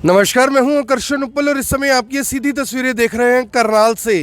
नमस्कार, मैं हूं आकर्षण उपल और इस समय आपकी ये सीधी तस्वीरें देख रहे हैं करनाल से।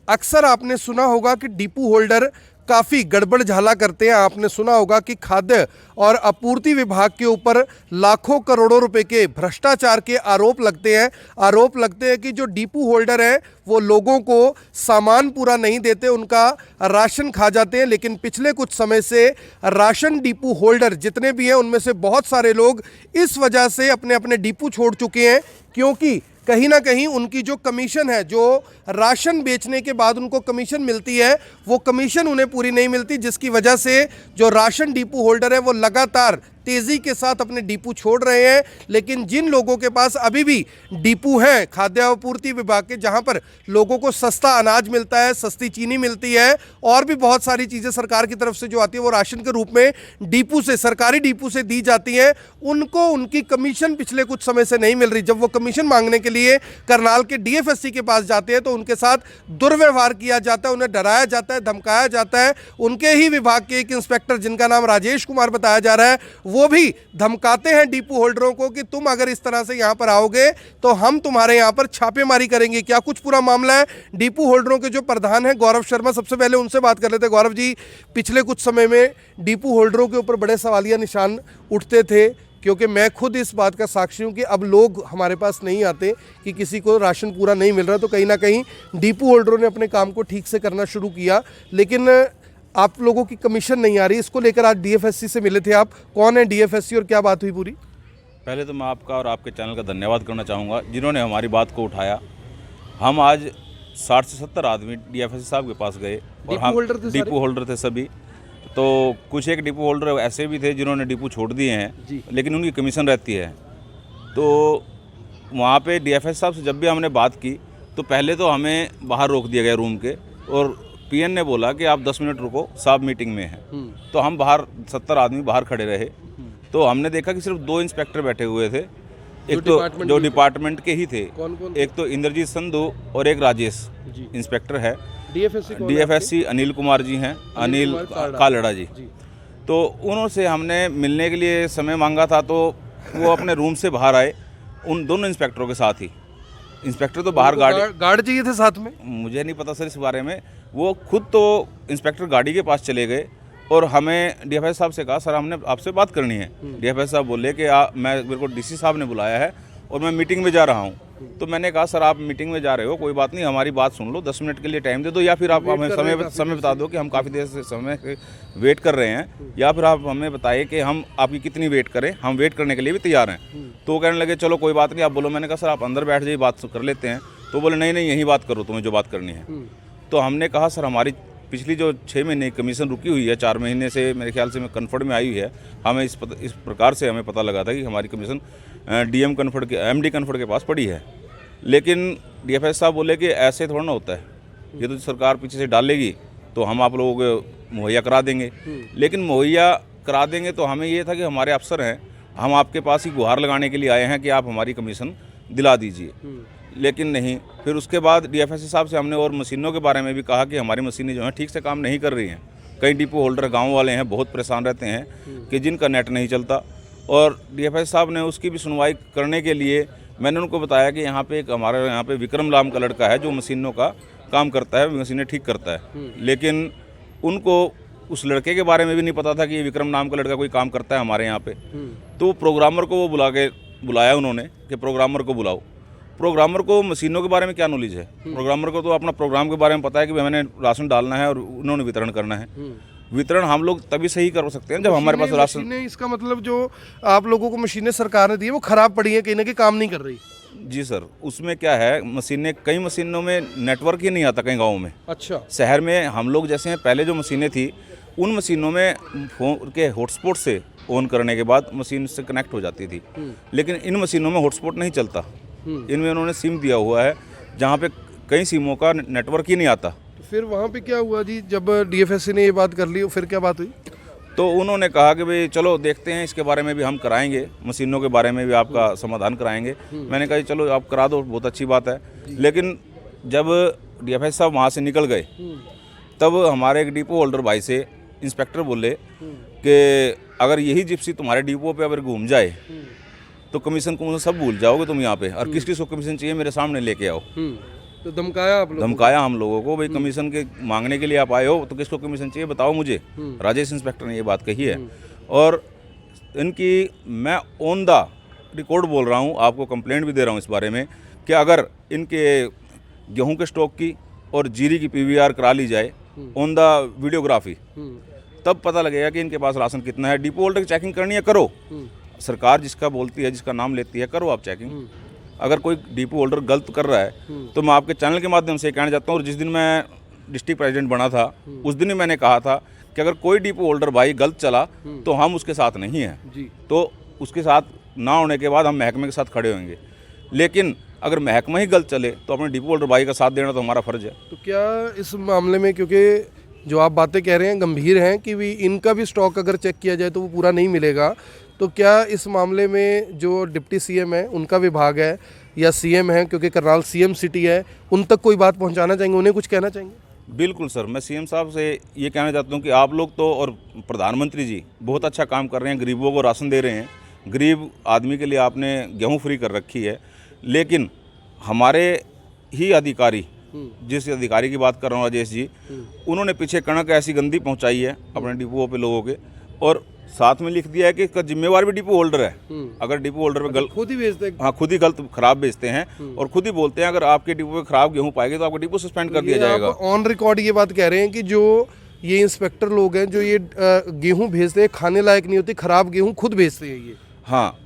अक्सर आपने सुना होगा कि डिपो होल्डर काफ़ी गड़बड़ झाला करते हैं। आपने सुना होगा कि खाद्य और आपूर्ति विभाग के ऊपर लाखों करोड़ों रुपए के भ्रष्टाचार के आरोप लगते हैं कि जो डिपो होल्डर हैं वो लोगों को सामान पूरा नहीं देते, उनका राशन खा जाते हैं। लेकिन पिछले कुछ समय से राशन डिपो होल्डर जितने भी हैं उनमें से बहुत सारे लोग इस वजह से अपने अपने डिपो छोड़ चुके हैं, क्योंकि कहीं ना कहीं उनकी जो कमीशन है, जो राशन बेचने के बाद उनको कमीशन मिलती है, वो कमीशन उन्हें पूरी नहीं मिलती, जिसकी वजह से जो राशन डिपो होल्डर है वो लगातार तेज़ी के साथ अपने डिपो छोड़ रहे हैं। लेकिन जिन लोगों के पास अभी भी डिपो हैं खाद्य आपूर्ति विभाग के, जहां पर लोगों को सस्ता अनाज मिलता है, सस्ती चीनी मिलती है और भी बहुत सारी चीज़ें सरकार की तरफ से जो आती है वो राशन के रूप में डिपो से, सरकारी डिपो से दी जाती हैं, उनको उनकी कमीशन पिछले कुछ समय से नहीं मिल रही। जब वो कमीशन मांगने के लिए करनाल के डीएफएससी के पास जाते हैं तो उनके साथ दुर्व्यवहार किया जाता है, उन्हें डराया जाता है, धमकाया जाता है। उनके ही विभाग के एक इंस्पेक्टर जिनका नाम राजेश कुमार बताया जा रहा है, वो भी धमकाते हैं डिपो होल्डरों को कि तुम अगर इस तरह से यहां पर आओगे तो हम तुम्हारे यहां पर छापेमारी करेंगे। क्या कुछ पूरा मामला है? डिपो होल्डरों के जो प्रधान है गौरव शर्मा, सबसे पहले उनसे बात कर लेते हैं। गौरव जी, पिछले कुछ समय में डिपो होल्डरों के ऊपर बड़े सवालिया निशान उठते थे, क्योंकि मैं खुद इस बात का साक्षी हूँ कि अब लोग हमारे पास नहीं आते कि किसी को राशन पूरा नहीं मिल रहा, तो कहीं ना कहीं डिपो होल्डरों ने अपने काम को ठीक से करना शुरू किया, लेकिन आप लोगों की कमीशन नहीं आ रही। इसको लेकर आज डीएफएससी से मिले थे आप, कौन है डीएफएससी और क्या बात हुई पूरी? पहले तो मैं आपका और आपके चैनल का धन्यवाद करना चाहूँगा जिन्होंने हमारी बात को उठाया। हम आज 60 से 70 आदमी डीएफएससी साहब के पास गए और हम डिपो होल्डर थे सभी। तो कुछ एक डिपो होल्डर ऐसे भी थे जिन्होंने डिपो छोड़ दिए हैं, लेकिन उनकी कमीशन रहती है। तो वहाँ पे डीएफएससी साहब से जब भी हमने बात की तो पहले तो हमें बाहर रोक दिया गया रूम के, और पीएन ने बोला कि आप 10 मिनट रुको, साहब मीटिंग में हैं। तो हम बाहर 70 आदमी बाहर खड़े रहे, तो हमने देखा कि सिर्फ 2 इंस्पेक्टर बैठे हुए थे, एक तो जो डिपार्टमेंट के ही थे। कौन? एक तो इंद्रजीत संधू और एक राजेश इंस्पेक्टर है। डीएफएससी अनिल कुमार जी हैं, अनिल कालड़ा जी। तो उनसे हमने मिलने के लिए समय मांगा था, तो वो अपने रूम से बाहर आए उन दोनों इंस्पेक्टरों के साथ ही। इंस्पेक्टर तो बाहर गार्ड चाहिए थे साथ में, मुझे नहीं पता सर इस बारे में। वो खुद तो इंस्पेक्टर गाड़ी के पास चले गए और हमें डीएफएससी साहब से कहा सर हमने आपसे बात करनी है। डीएफएससी साहब बोले कि मेरे को डीसी साहब ने बुलाया है और मैं मीटिंग में जा रहा हूँ। तो मैंने कहा सर आप मीटिंग में जा रहे हो, कोई बात नहीं, हमारी बात सुन लो, 10 मिनट के लिए टाइम दे दो, या फिर आप हमें समय बता दो कि हम काफ़ी देर से समय से वेट कर रहे हैं, या फिर आप हमें बताइए कि हम आपकी कितनी वेट करें, हम वेट करने के लिए भी तैयार हैं। तो वो कहने लगे चलो कोई बात नहीं, आप बोलो। मैंने कहा सर आप अंदर बैठ जाइए, बात कर लेते हैं। तो बोले नहीं यही बात करो, तुम्हें जो बात करनी है। तो हमने कहा सर हमारी पिछली जो 6 महीने की कमीशन रुकी हुई है, 4 महीने से मेरे ख्याल से कन्फर्ट में आई हुई है। हमें इस प्रकार से हमें पता लगा था कि हमारी कमीशन डीएम कन्फर्ट के, एमडी कन्फर्ट के पास पड़ी है। लेकिन डीएफएससी साहब बोले कि ऐसे थोड़ा ना होता है, ये तो सरकार पीछे से डालेगी तो हम आप लोगों को मुहैया करा देंगे। लेकिन मुहैया करा देंगे तो हमें ये था कि हमारे अफसर हैं, हम आपके पास ही गुहार लगाने के लिए आए हैं कि आप हमारी कमीशन दिला दीजिए। लेकिन नहीं। फिर उसके बाद डीएफएससी साहब से हमने और मशीनों के बारे में भी कहा कि हमारी मशीनें जो हैं ठीक से काम नहीं कर रही हैं। कई डिपो होल्डर गांव वाले हैं, बहुत परेशान रहते हैं कि जिनका नेट नहीं चलता, और डीएफएससी साहब ने उसकी भी सुनवाई करने के लिए मैंने उनको बताया कि यहाँ पे एक हमारे यहाँ पे विक्रम नाम का लड़का है जो मशीनों का काम करता है, मशीनें ठीक करता है। लेकिन उनको उस लड़के के बारे में भी नहीं पता था कि ये विक्रम नाम का लड़का कोई काम करता है हमारे यहाँ पे। तो प्रोग्रामर को वो बुलाया उन्होंने कि प्रोग्रामर को बुलाओ। प्रोग्रामर को मशीनों के बारे में क्या नॉलेज है? प्रोग्रामर को तो अपना प्रोग्राम के बारे में पता है कि मैंने राशन डालना है और उन्होंने वितरण करना है। वितरण हम लोग तभी सही कर सकते हैं जब हमारे पास राशन। इसका मतलब जो आप लोगों को मशीनें सरकार ने दी है वो खराब पड़ी है, कहीं ना कहीं काम नहीं कर रही। जी सर, उसमें क्या है, मशीनें, कई मशीनों में नेटवर्क ही नहीं आता कई गाँव में। अच्छा। शहर में हम लोग जैसे पहले जो मशीनें थी उन मशीनों में फोन के हॉटस्पॉट से ऑन करने के बाद मशीन से कनेक्ट हो जाती थी। लेकिन इन मशीनों में हॉटस्पॉट नहीं चलता। इनमें उन्होंने सिम दिया हुआ है जहाँ पे कई सिमों का नेटवर्क ही नहीं आता। तो फिर वहाँ पे क्या हुआ जी, जब डीएफएससी ने ये बात कर ली फिर क्या बात हुई? तो उन्होंने कहा कि भाई चलो देखते हैं, इसके बारे में भी हम कराएंगे, मशीनों के बारे में भी आपका समाधान कराएंगे। मैंने कहा चलो आप करा दो, बहुत अच्छी बात है। लेकिन जब डीएफएससी साहब वहाँ से निकल गए तब हमारे एक डिपो होल्डर भाई से इंस्पेक्टर बोले कि अगर यही जिप्सी तुम्हारे डिपो पे अगर घूम जाए तो कमीशन को मुझे सब भूल जाओगे तुम यहाँ पे, और किस किस को कमीशन चाहिए मेरे सामने लेके आओ। तो धमकाया आप लोग? धमकाया हम लोगों को, भाई कमीशन के मांगने के लिए आप आए हो तो किसको कमीशन चाहिए बताओ मुझे। राजेश इंस्पेक्टर ने ये बात कही है। और इनकी मैं ऑन द रिकॉर्ड बोल रहा हूँ, आपको कंप्लेंट भी दे रहा हूँ इस बारे में कि अगर इनके गेहूं के स्टॉक की और जीरी की पीवीआर करा ली जाए ऑन द वीडियोग्राफी, तब पता लगेगा कि इनके पास राशन कितना है। डिपो होल्डर की चेकिंग करनी है, करो। सरकार जिसका बोलती है, जिसका नाम लेती है, करो आप चेकिंग। अगर कोई डिपो होल्डर गलत कर रहा है तो मैं आपके चैनल के माध्यम से कहना चाहता हूँ, और जिस दिन मैं डिस्ट्रिक्ट प्रेसिडेंट बना था उस दिन ही मैंने कहा था कि अगर कोई डिपो होल्डर भाई गलत चला तो हम उसके साथ नहीं हैं, तो उसके साथ ना होने के बाद हम महकमे के साथ खड़े होंगे। लेकिन अगर महकमा ही गलत चले तो अपने डिपो होल्डर भाई का साथ देना तो हमारा फ़र्ज़ है। तो क्या इस मामले में, क्योंकि जो आप बातें कह रहे हैं गंभीर हैं कि भी इनका भी स्टॉक अगर चेक किया जाए तो वो पूरा नहीं मिलेगा, तो क्या इस मामले में जो डिप्टी सीएम है उनका विभाग है या सीएम है, क्योंकि करनाल सीएम सिटी है, उन तक कोई बात पहुंचाना चाहेंगे, उन्हें कुछ कहना चाहेंगे? बिल्कुल सर, मैं सीएम साहब से ये कहना चाहता हूँ कि आप लोग तो और प्रधानमंत्री जी बहुत अच्छा काम कर रहे हैं, गरीबों को राशन दे रहे हैं, गरीब आदमी के लिए आपने गेहूं फ्री कर रखी है। लेकिन हमारे ही अधिकारी, जिस अधिकारी की बात कर रहा हूँ राजेश जी, उन्होंने पीछे कणक ऐसी गंदी पहुँचाई है अपने डिपो पे लोगों के, और साथ में लिख दिया है कि इसका जिम्मेवार भी डिपो होल्डर है। अगर डिपो होल्डर पे गलत, खुद ही भेजते हैं? हाँ, खुद ही गलत खराब बेचते हैं और खुद ही बोलते हैं अगर आपके डिपो पे खराब गेहूं पाएंगे तो आपका डिपो सस्पेंड कर दिया जाएगा। ऑन रिकॉर्ड ये बात कह रहे हैं कि जो ये इंस्पेक्टर लोग हैं जो ये गेहूं भेजते हैं, खाने लायक नहीं होती, खराब गेहूं खुद भेजते हैं ये। हाँ,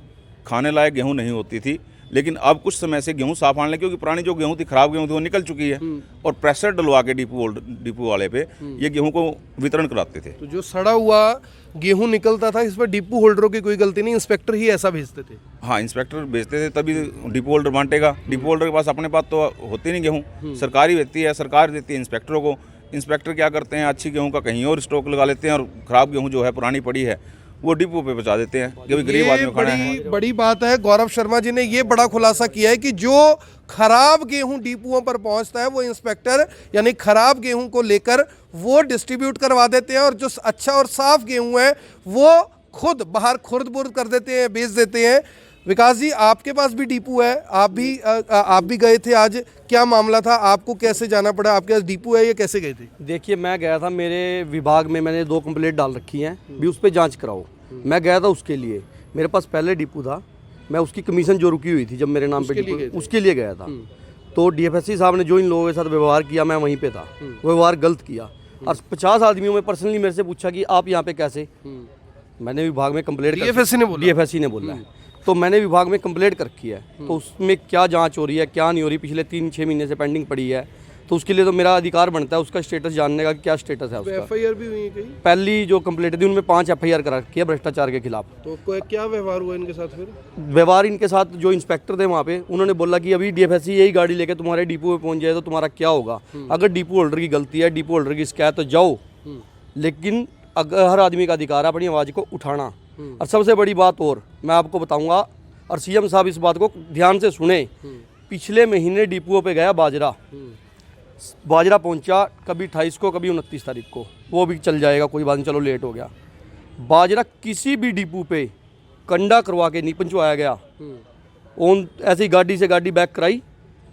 खाने लायक गेहूं नहीं होती थी, लेकिन अब कुछ समय से गेहूं साफ आने लगे, क्योंकि पुरानी जो गेहूं थी, खराब गेहूं थी, वो निकल चुकी है, और प्रेशर डलवा के डिपो वाले पे ये गेहूं को वितरण कराते थे। तो जो सड़ा हुआ गेहूं निकलता था, इस पर डिपो होल्डरों की कोई गलती नहीं, इंस्पेक्टर ही ऐसा भेजते थे? हाँ, इंस्पेक्टर भेजते थे, तभी डिपो होल्डर बांटेगा। डिपो होल्डर के पास अपने पास तो होती नहीं गेहूँ, सरकारी रहती है, सरकार देती है इंस्पेक्टरों को। इंस्पेक्टर क्या करते हैं, अच्छी गेहूं का कहीं और स्टॉक लगा लेते हैं और खराब गेहूं जो है, पुरानी पड़ी है, वो डिपो पे बचा देते हैं कि गरीब आदमी खाना है। बड़ी बात है, गौरव शर्मा जी ने ये बड़ा खुलासा किया है कि जो खराब गेहूं डिपुओं पर पहुंचता है वो इंस्पेक्टर यानी खराब गेहूं को लेकर वो डिस्ट्रीब्यूट करवा देते हैं, और जो अच्छा और साफ गेहूं है वो खुद बाहर खुर्द-बुर्द कर देते हैं, बेच देते हैं। विकास जी, आपके पास भी डिपो है, आप भी गए थे आज, क्या मामला था, आपको कैसे जाना पड़ा, आपके पास डिपो है, ये कैसे गए थे? देखिए, मैं गया था, मेरे विभाग में मैंने 2 कंप्लेंट डाल रखी हैं भी उस पर जांच कराओ। मैं गया था उसके लिए, मेरे पास पहले डिपो था, मैं उसकी कमीशन जो रुकी हुई थी जब मेरे नाम पे डिपो, उसके लिए गया था। तो डीएफएससी साहब ने जो इन लोगों के साथ व्यवहार किया, मैं वहीं पे था, वो व्यवहार गलत किया। और 50 आदमियों में पर्सनली मेरे से पूछा कि आप यहाँ पे कैसे, मैंने विभाग में कंप्लेंट, डीएफएससी ने बोला है, तो मैंने विभाग में कंप्लेंट कर रखी है। तो उसमें क्या जांच हो रही है, क्या नहीं हो रही, पिछले 3-6 महीने से पेंडिंग पड़ी है, तो उसके लिए तो मेरा अधिकार बनता है उसका स्टेटस जानने का, क्या स्टेटस है उसका। एफआईआर भी हुई है कहीं? पहली जो कंप्लेंट थी उनमें 5 एफआईआर करा रखी है भ्रष्टाचार के खिलाफ। तो क्या व्यवहार हुआ इनके साथ फिर? व्यवहार इनके साथ जो इंस्पेक्टर थे वहाँ पे, उन्होंने बोला कि अभी डीएफएससी यही गाड़ी लेके तुम्हारे डिपो पे पहुँच जाए तो तुम्हारा क्या होगा, अगर डिपो होल्डर की गलती है, डिपो होल्डर की शिकायत तो जाओ, लेकिन अगर हर आदमी का अधिकार है अपनी आवाज़ को उठाना। और सबसे बड़ी बात और मैं आपको बताऊँगा, और सीएम साहब इस बात को ध्यान से सुने, पिछले महीने डिपो पे गया बाजरा पहुंचा, कभी 28 को, कभी 29 तारीख को, वो भी चल जाएगा, कोई बात नहीं, चलो लेट हो गया। बाजरा किसी भी डिपो पे कंडा करवा के नहीं पहुंचवाया गया, ओन ऐसी गाड़ी से गाड़ी बैक कराई,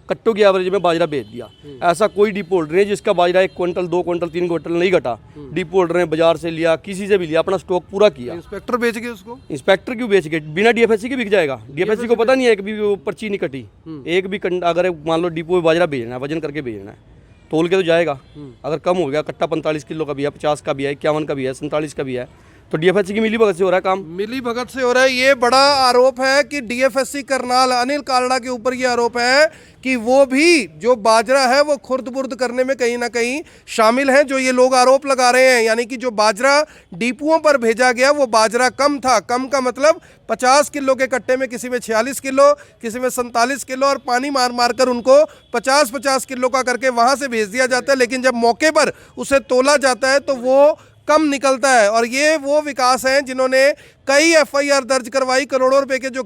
कट्टों की एवरेज में बाजरा बेच दिया। ऐसा कोई डिपो होल्डर नहीं जिसका बाजरा 1 क्विंटल 2 क्विंटल 3 क्विंटल नहीं घटा। डिपो होल्डर ने बाजार से लिया, किसी से भी लिया, अपना स्टॉक पूरा किया। इंस्पेक्टर बेच गए उसको? इंस्पेक्टर क्यों बेच गए, बिना डीएफएससी के बिक जाएगा। डीएफएससी को पता नहीं है, एक भी वो पर्ची नहीं कटी, एक भी अगर मान लो डिपो में बाजरा भेजना है, वजन करके भेजना है, तोल के तो जाएगा। अगर कम हो गया, कट्टा 45 किलो का भी है, 50 का भी है, 51 का भी है, 47 का भी है, तो डीएफएससी की मिली भगत से हो रहा है काम। मिली भगत से हो रहा है। ये बड़ा आरोप है कि डीएफएससी करनाल अनिल कालड़ा के ऊपर ये आरोप है कि वो भी जो बाजरा है वो खुर्द-बुर्द करने में कहीं ना कहीं शामिल हैं, जो ये लोग आरोप लगा रहे हैं। यानी कि जो बाजरा डिपुओं पर भेजा गया वो बाजरा कम था, कम का मतलब 50 किलो के कट्टे में किसी में 46 किलो, किसी में 47 किलो, और पानी मार मार कर उनको 50-50 किलो का करके वहाँ से भेज दिया जाता है। लेकिन जब मौके पर उसे तोला जाता है तो वो कम निकलता है। और ये वो विकास हैं जिन्होंने कई एफआईआर दर्ज करवाई, करोड़ों रुपए के जो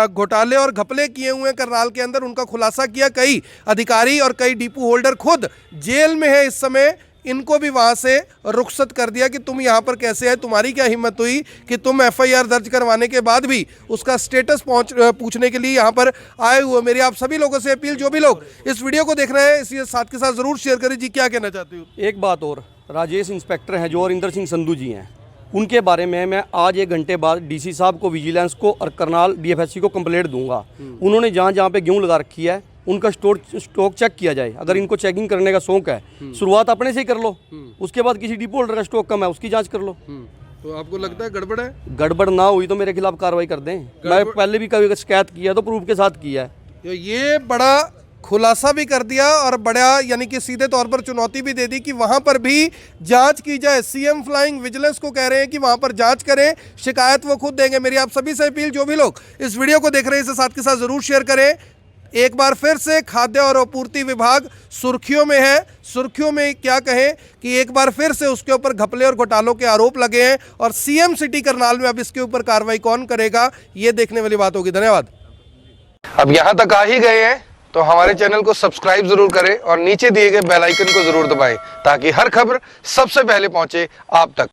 घोटाले और घपले किए हुए हैं करनाल के अंदर, उनका खुलासा किया। कई अधिकारी और कई डिपो होल्डर खुद जेल में है इस समय इनको भी वहां से रुखसत कर दिया कि तुम यहाँ पर कैसे है, तुम्हारी क्या हिम्मत हुई कि तुम एफआईआर दर्ज करवाने के बाद भी उसका स्टेटस पूछने के लिए यहाँ पर आए हुए। मेरी आप सभी लोगों से अपील, जो भी लोग इस वीडियो को देख रहे हैं इसी साथ के साथ जरूर शेयर करें। जी क्या कहना चाहते हो? एक बात और, राजेश इंस्पेक्टर हैं जो अरिंदर सिंह संधू जी हैं, उनके बारे में मैं आज 1 घंटे बाद डीसी साहब को, विजिलेंस को और करनाल डीएफएससी को कंप्लेंट दूंगा। उन्होंने जहाँ जहाँ पे गेहूँ लगा रखी है उनका स्टॉक चेक किया जाए। अगर इनको चेकिंग करने का शौक है, शुरुआत अपने से ही कर लो, उसके बाद किसी डिपो होल्डर का स्टॉक कम है उसकी जांच कर लो। तो आपको लगता है गड़बड़ है? गड़बड़ ना हुई तो मेरे खिलाफ कार्रवाई कर दें। मैं पहले भी कभी शिकायत किया तो प्रूफ के साथ किया है। तो ये बड़ा खुलासा भी कर दिया और बड़ा यानी कि सीधे तौर पर चुनौती भी दे दी कि वहां पर भी जांच की जाए। सीएम फ्लाइंग विजिलेंस को कह रहे हैं कि वहां पर जांच करें, शिकायत वो खुद देंगे। मेरी आप सभी से अपील, जो भी लोग इस वीडियो को देख रहे हैं इसे साथ के साथ जरूर शेयर करें। एक बार फिर से खाद्य और आपूर्ति विभाग सुर्खियों में है। सुर्खियों में क्या कहें कि एक बार फिर से उसके ऊपर घपले और घोटालों के आरोप लगे हैं और सीएम सिटी करनाल में अब इसके ऊपर कार्रवाई कौन करेगा, ये देखने वाली बात होगी। धन्यवाद। अब यहां तक आ ही गए हैं तो हमारे चैनल को सब्सक्राइब जरूर करें और नीचे दिए गए बेल आइकन को जरूर दबाएं ताकि हर खबर सबसे पहले पहुंचे आप तक।